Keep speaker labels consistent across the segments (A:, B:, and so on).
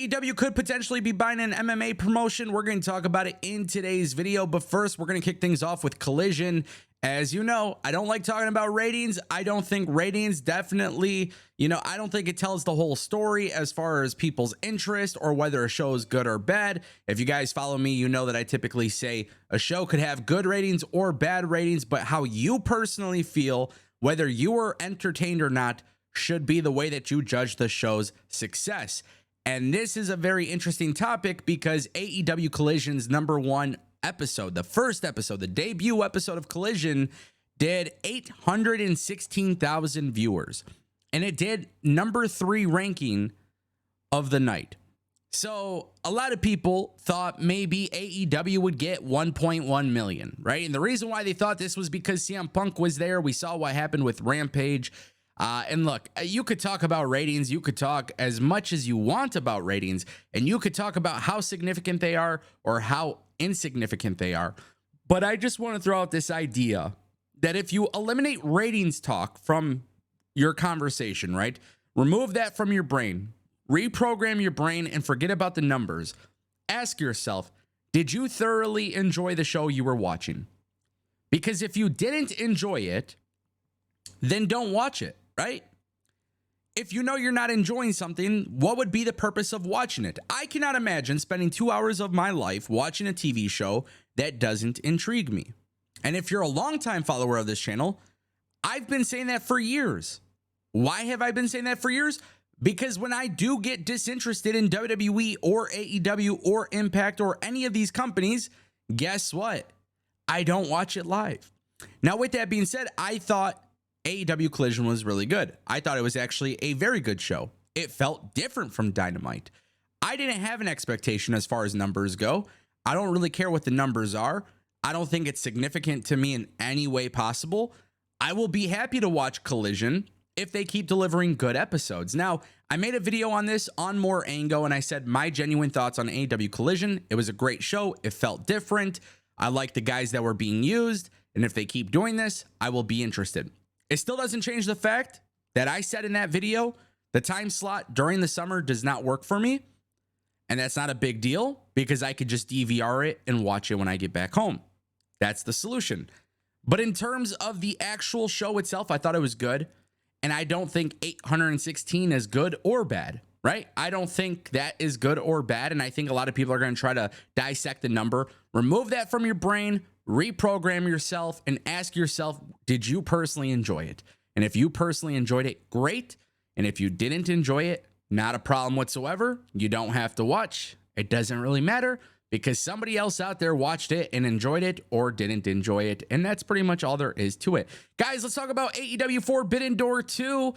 A: AEW could potentially be buying an MMA promotion. We're going to talk about it in today's video. But first, we're going to kick things off with Collision. As you know, I don't like talking about ratings. I don't think ratings definitely, I don't think it tells the whole story as far as people's interest or whether a show is good or bad. If you guys follow me, you know that I typically say a show could have good ratings or bad ratings, but how you personally feel, whether you are entertained or not, should be the way that you judge the show's success. And this is a very interesting topic because AEW Collision's #1 episode, the first episode, the debut episode of Collision, did 816,000 viewers. And it did #3 ranking of the night. So a lot of people thought maybe AEW would get 1.1 million, right? And the reason why they thought this was because CM Punk was there. We saw what happened with Rampage. And look, you could talk about ratings. You could talk as much as you want about ratings, and you could talk about how significant they are or how insignificant they are. But I just want to throw out this idea that if you eliminate ratings talk from your conversation, right? Remove that from your brain, reprogram your brain, and forget about the numbers. Ask yourself, did you thoroughly enjoy the show you were watching? Because if you didn't enjoy it, then don't watch it. Right? If you know you're not enjoying something, what would be the purpose of watching it? I cannot imagine spending 2 hours of my life watching a TV show that doesn't intrigue me. And if you're a longtime follower of this channel, I've been saying that for years. Why have I been saying that for years? Because when I do get disinterested in WWE or AEW or Impact or any of these companies, guess what? I don't watch it live. Now, with that being said, I thought AEW Collision was really good. I thought it was actually a very good show. It felt different from Dynamite. I didn't have an expectation as far as numbers go. I don't really care what the numbers are. I don't think it's significant to me in any way possible. I will be happy to watch Collision if they keep delivering good episodes. Now, I made a video on this on More Ango, and I said my genuine thoughts on AEW Collision. It was a great show. It felt different. I like the guys that were being used, and if they keep doing this, I will be interested. It still doesn't change the fact that I said in that video, the time slot during the summer does not work for me. And that's not a big deal because I could just DVR it and watch it when I get back home. That's the solution. But in terms of the actual show itself, I thought it was good. And I don't think 816 is good or bad, right? I don't think that is good or bad. And I think a lot of people are going to try to dissect the number. Remove that from your brain. Reprogram yourself and ask yourself, did you personally enjoy it? And if you personally enjoyed it, great. And if you didn't enjoy it, not a problem whatsoever. You don't have to watch. It doesn't really matter because somebody else out there watched it and enjoyed it or didn't enjoy it. And that's pretty much all there is to it. Guys, let's talk about AEW Forbidden Door 2.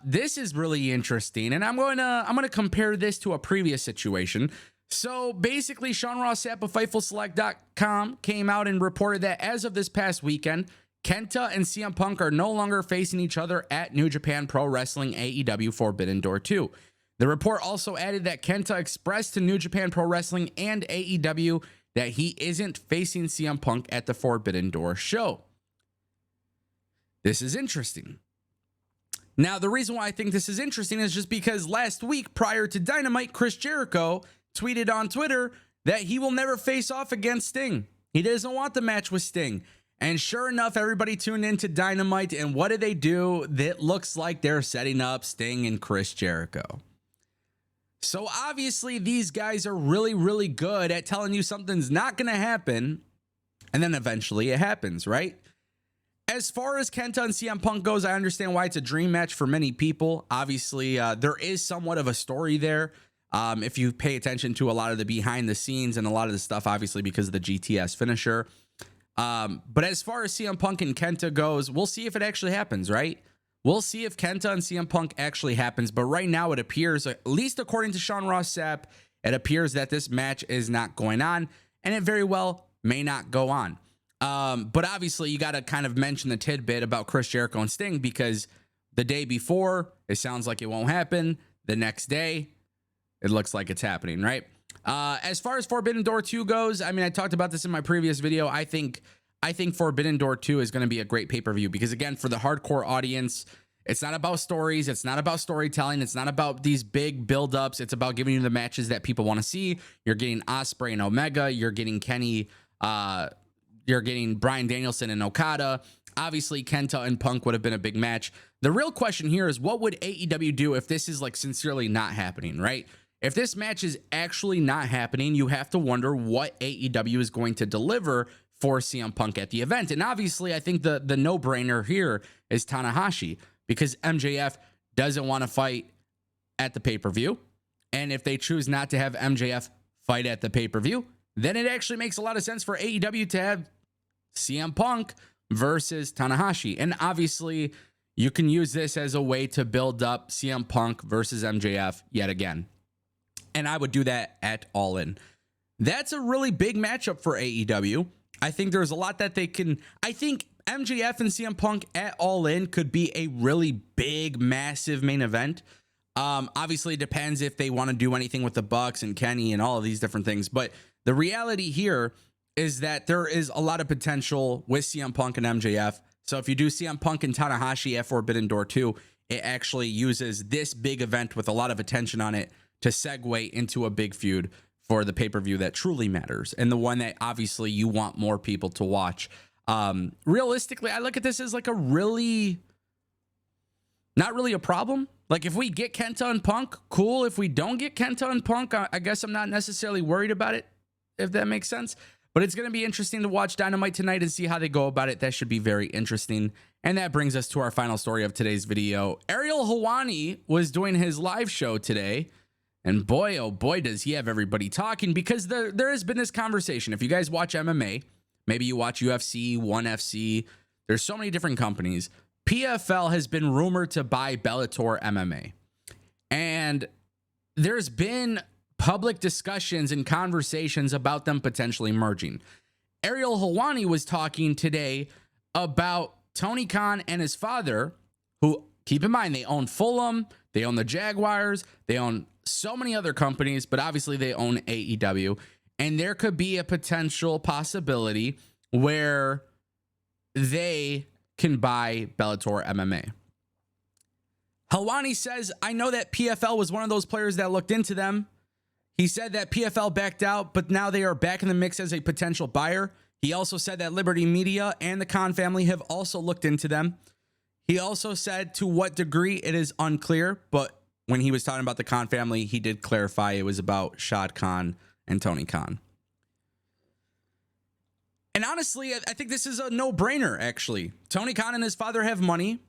A: This is really interesting. And I'm going to compare this to a previous situation. So basically, Sean Ross Sapp of FightfulSelect.com came out and reported that as of this past weekend, Kenta and CM Punk are no longer facing each other at New Japan Pro Wrestling AEW Forbidden Door 2. The report also added that Kenta expressed to New Japan Pro Wrestling and AEW that he isn't facing CM Punk at the Forbidden Door show. This is interesting. Now, the reason why I think this is interesting is just because last week, prior to Dynamite, Chris Jericho tweeted on Twitter that he will never face off against Sting. He doesn't want the match with Sting. And sure enough, everybody tuned into Dynamite, and what do? That looks like they're setting up Sting and Chris Jericho. So obviously, these guys are really, really good at telling you something's not going to happen, and then eventually it happens, right? As far as Kenta and CM Punk goes, I understand why it's a dream match for many people. Obviously, there is somewhat of a story there. If you pay attention to a lot of the behind the scenes and a lot of the stuff, obviously because of the GTS finisher. But as far as CM Punk and Kenta goes, we'll see if it actually happens, right? We'll see if Kenta and CM Punk actually happens. But right now it appears, at least according to Sean Ross Sapp, it appears that this match is not going on, and it very well may not go on. But obviously you got to kind of mention the tidbit about Chris Jericho and Sting, because the day before it sounds like it won't happen. The next day it looks like it's happening, right? As far as Forbidden Door 2 goes, I mean, I talked about this in my previous video. I think Forbidden Door 2 is going to be a great pay-per-view because, again, for the hardcore audience, It's not about stories. It's not about storytelling. It's not about these big buildups. It's about giving you the matches that people want to see. You're getting Ospreay and Omega. You're getting Kenny. You're getting Bryan Danielson and Okada. Obviously, Kenta and Punk would have been a big match. The real question here is, what would AEW do if this is like sincerely not happening, right? If this match is actually not happening, you have to wonder what AEW is going to deliver for CM Punk at the event. And obviously, I think the no-brainer here is Tanahashi, because MJF doesn't want to fight at the pay-per-view. And if they choose not to have MJF fight at the pay-per-view, then it actually makes a lot of sense for AEW to have CM Punk versus Tanahashi. And obviously, you can use this as a way to build up CM Punk versus MJF yet again. And I would do that at All In. That's a really big matchup for AEW. I think there's a lot that they can... I think MJF and CM Punk at All In could be a really big, massive main event. Obviously, it depends if they want to do anything with the Bucks and Kenny and all of these different things. But the reality here is that there is a lot of potential with CM Punk and MJF. So if you do CM Punk and Tanahashi at Forbidden Door 2, it actually uses this big event with a lot of attention on it to segue into a big feud for the pay-per-view that truly matters, and the one that obviously you want more people to watch. Realistically, I look at this as like a really, not really a problem. Like if we get Kenta and Punk, cool. If we don't get Kenta and Punk, I guess I'm not necessarily worried about it, if that makes sense. But it's going to be interesting to watch Dynamite tonight and see how they go about it. That should be very interesting. And that brings us to our final story of today's video. Ariel Helwani was doing his live show today. And boy, oh boy, does he have everybody talking, because there has been this conversation. If you guys watch MMA, maybe you watch UFC, ONE FC, there's so many different companies. PFL has been rumored to buy Bellator MMA. And there's been public discussions and conversations about them potentially merging. Ariel Helwani was talking today about Tony Khan and his father, who, keep in mind, they own Fulham, they own the Jaguars, they own so many other companies, but obviously they own AEW. And there could be a potential possibility where they can buy Bellator MMA. Helwani says, I know that PFL was one of those players that looked into them. He said that PFL backed out, but now they are back in the mix as a potential buyer. He also said that Liberty Media and the Khan family have also looked into them. He also said to what degree it is unclear, but when he was talking about the Khan family, he did clarify it was about Shad Khan and Tony Khan. And honestly, I think this is a no-brainer, actually. Tony Khan and his father have money.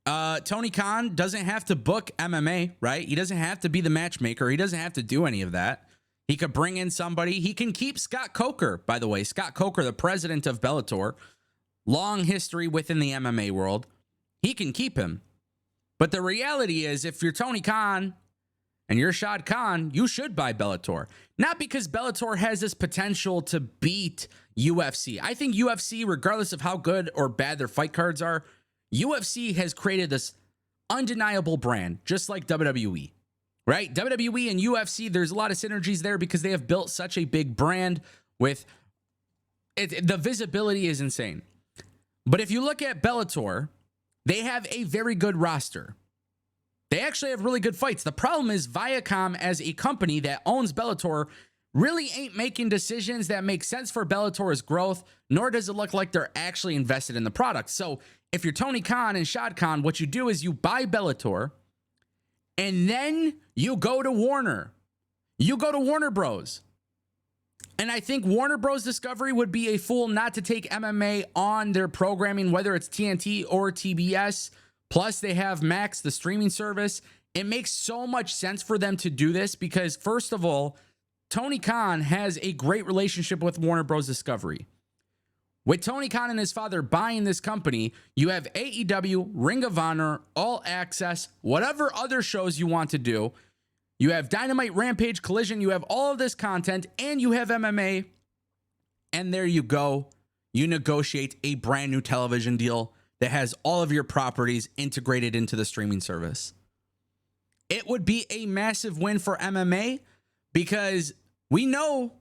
A: Tony Khan doesn't have to book MMA, right? He doesn't have to be the matchmaker. He doesn't have to do any of that. He could bring in somebody. He can keep Scott Coker, by the way. Scott Coker, the president of Bellator, long history within the MMA world. He can keep him. But the reality is, if you're Tony Khan and you're Shad Khan, you should buy Bellator. Not because Bellator has this potential to beat UFC. I think UFC, regardless of how good or bad their fight cards are, UFC has created this undeniable brand, just like WWE, right? WWE and UFC, there's a lot of synergies there because they have built such a big brand with it. The visibility is insane. But if you look at Bellator, they have a very good roster. They actually have really good fights. The problem is Viacom, as a company that owns Bellator, really ain't making decisions that make sense for Bellator's growth, nor does it look like they're actually invested in the product. So if you're Tony Khan and Shad Khan, what you do is you buy Bellator, and then you go to Warner. You go to Warner Bros. And I think Warner Bros. Discovery would be a fool not to take MMA on their programming, whether it's TNT or TBS. Plus, they have Max, the streaming service. It makes so much sense for them to do this because, first of all, Tony Khan has a great relationship with Warner Bros. Discovery. With Tony Khan and his father buying this company, you have AEW, Ring of Honor, All Access, whatever other shows you want to do. You have Dynamite, Rampage, Collision. You have all of this content, and you have MMA. And there you go. You negotiate a brand new television deal that has all of your properties integrated into the streaming service. It would be a massive win for MMA because we know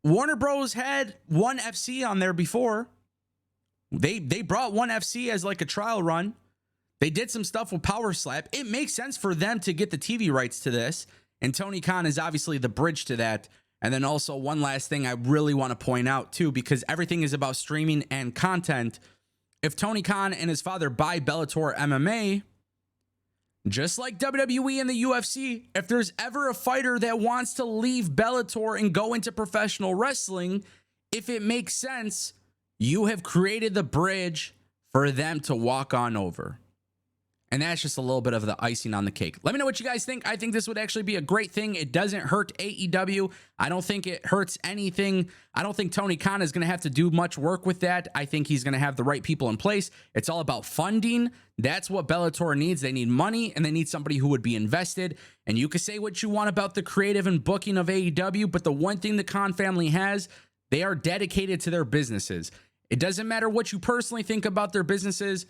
A: Warner Bros. Had ONE FC on there before. They brought ONE FC as like a trial run. They did some stuff with Power Slap. It makes sense for them to get the TV rights to this. And Tony Khan is obviously the bridge to that. And then also one last thing I really want to point out too, because everything is about streaming and content. If Tony Khan and his father buy Bellator MMA, just like WWE and the UFC, if there's ever a fighter that wants to leave Bellator and go into professional wrestling, if it makes sense, you have created the bridge for them to walk on over. And that's just a little bit of the icing on the cake. Let me know what you guys think. I think this would actually be a great thing. It doesn't hurt AEW. I don't think it hurts anything. I don't think Tony Khan is going to have to do much work with that. I think he's going to have the right people in place. It's all about funding. That's what Bellator needs. They need money, and they need somebody who would be invested. And you can say what you want about the creative and booking of AEW, but the one thing the Khan family has, they are dedicated to their businesses. It doesn't matter what you personally think about their businesses,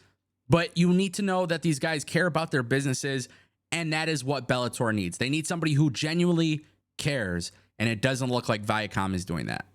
A: but you need to know that these guys care about their businesses, and that is what Bellator needs. They need somebody who genuinely cares, and it doesn't look like Viacom is doing that.